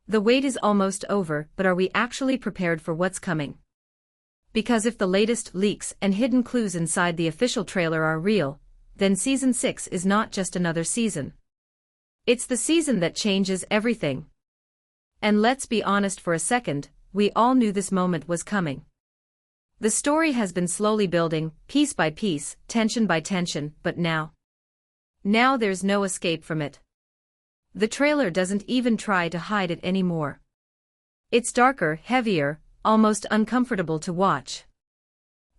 The wait is almost over, but are we actually prepared for what's coming? Because if the latest leaks and hidden clues inside the official trailer are real, then Season 6 is not just another season. It's the season that changes everything. And let's be honest for a second, we all knew this moment was coming. The story has been slowly building, piece by piece, tension by tension, but now there's no escape from it. The trailer doesn't even try to hide it anymore. It's darker, heavier, almost uncomfortable to watch.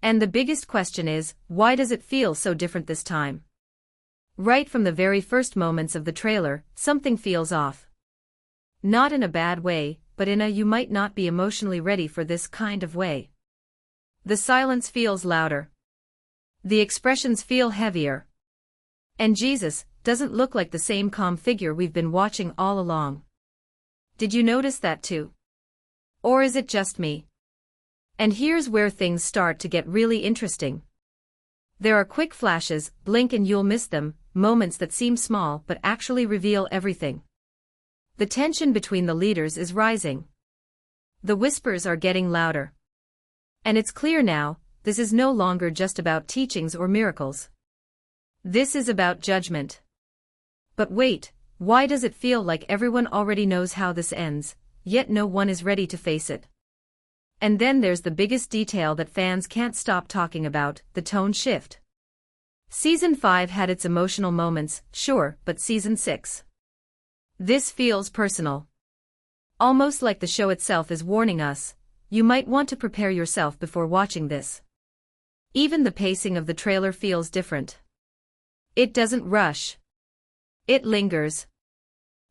And the biggest question is, why does it feel so different this time? Right from the very first moments of the trailer, something feels off. Not in a bad way, but in a you might not be emotionally ready for this kind of way. The silence feels louder. The expressions feel heavier. And Jesus doesn't look like the same calm figure we've been watching all along. Did you notice that too? Or is it just me? And here's where things start to get really interesting. There are quick flashes, blink and you'll miss them, moments that seem small but actually reveal everything. The tension between the leaders is rising. The whispers are getting louder. And it's clear now, this is no longer just about teachings or miracles. This is about judgment. But wait, why does it feel like everyone already knows how this ends, yet no one is ready to face it? And then there's the biggest detail that fans can't stop talking about, the tone shift. Season 5 had its emotional moments, sure, but Season 6. This feels personal. Almost like the show itself is warning us, you might want to prepare yourself before watching this. Even the pacing of the trailer feels different. It doesn't rush. It lingers.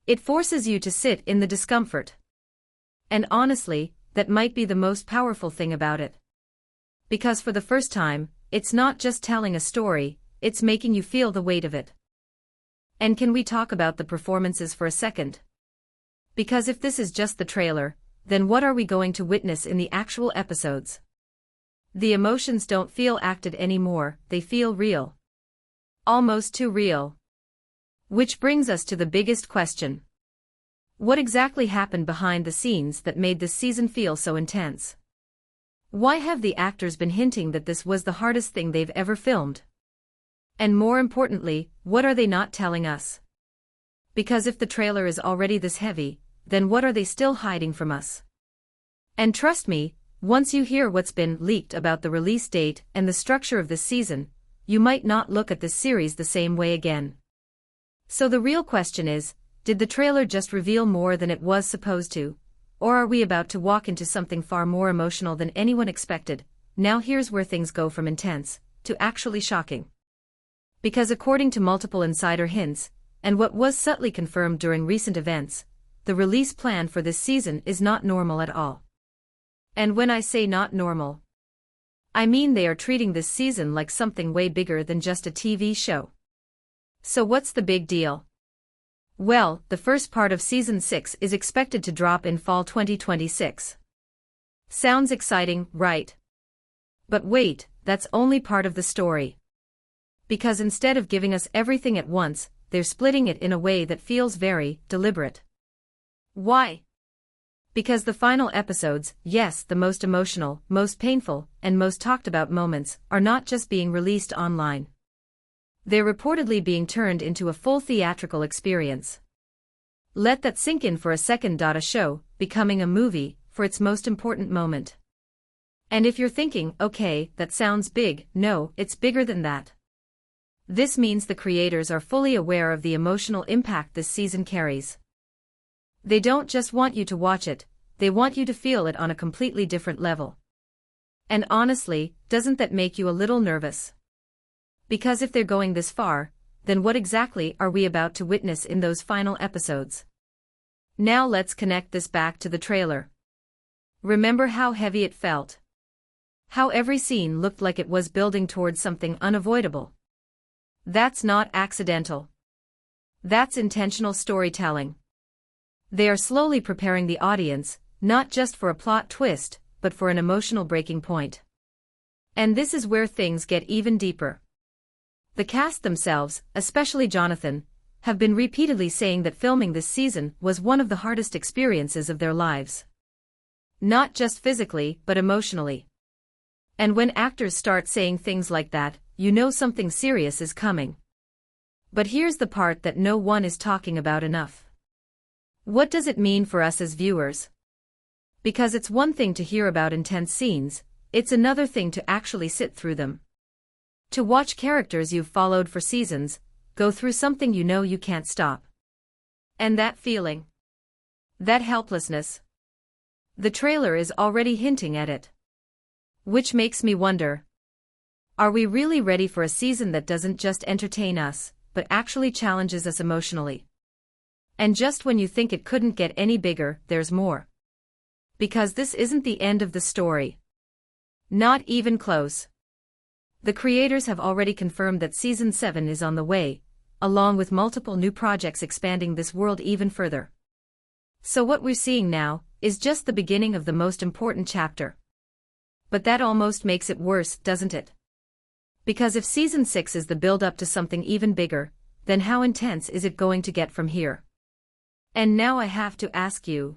It forces you to sit in the discomfort. And honestly, that might be the most powerful thing about it. Because for the first time, it's not just telling a story, it's making you feel the weight of it. And can we talk about the performances for a second? Because if this is just the trailer, then what are we going to witness in the actual episodes? The emotions don't feel acted anymore, they feel real. Almost too real. Which brings us to the biggest question. What exactly happened behind the scenes that made this season feel so intense? Why have the actors been hinting that this was the hardest thing they've ever filmed? And more importantly, what are they not telling us? Because if the trailer is already this heavy, then what are they still hiding from us? And trust me, once you hear what's been leaked about the release date and the structure of this season, you might not look at this series the same way again. So the real question is, did the trailer just reveal more than it was supposed to? Or are we about to walk into something far more emotional than anyone expected? Now here's where things go from intense to actually shocking. Because according to multiple insider hints, and what was subtly confirmed during recent events, the release plan for this season is not normal at all. And when I say not normal, I mean they are treating this season like something way bigger than just a TV show. So what's the big deal? Well, the first part of Season 6 is expected to drop in fall 2026. Sounds exciting, right? But wait, that's only part of the story. Because instead of giving us everything at once, they're splitting it in a way that feels very deliberate. Why? Because the final episodes, yes, the most emotional, most painful, and most talked about moments, are not just being released online. They're reportedly being turned into a full theatrical experience. Let that sink in for a second. A show, becoming a movie, for its most important moment. And if you're thinking, okay, that sounds big, no, it's bigger than that. This means the creators are fully aware of the emotional impact this season carries. They don't just want you to watch it, they want you to feel it on a completely different level. And honestly, doesn't that make you a little nervous? Because if they're going this far, then what exactly are we about to witness in those final episodes? Now let's connect this back to the trailer. Remember how heavy it felt? How every scene looked like it was building towards something unavoidable? That's not accidental. That's intentional storytelling. They are slowly preparing the audience, not just for a plot twist, but for an emotional breaking point. And this is where things get even deeper. The cast themselves, especially Jonathan, have been repeatedly saying that filming this season was one of the hardest experiences of their lives. Not just physically, but emotionally. And when actors start saying things like that, you know something serious is coming. But here's the part that no one is talking about enough. What does it mean for us as viewers? Because it's one thing to hear about intense scenes, it's another thing to actually sit through them. To watch characters you've followed for seasons go through something you know you can't stop. And that feeling. That helplessness. The trailer is already hinting at it. Which makes me wonder. Are we really ready for a season that doesn't just entertain us, but actually challenges us emotionally? And just when you think it couldn't get any bigger, there's more. Because this isn't the end of the story. Not even close. The creators have already confirmed that Season 7 is on the way, along with multiple new projects expanding this world even further. So what we're seeing now is just the beginning of the most important chapter. But that almost makes it worse, doesn't it? Because if Season 6 is the build-up to something even bigger, then how intense is it going to get from here? And now I have to ask you,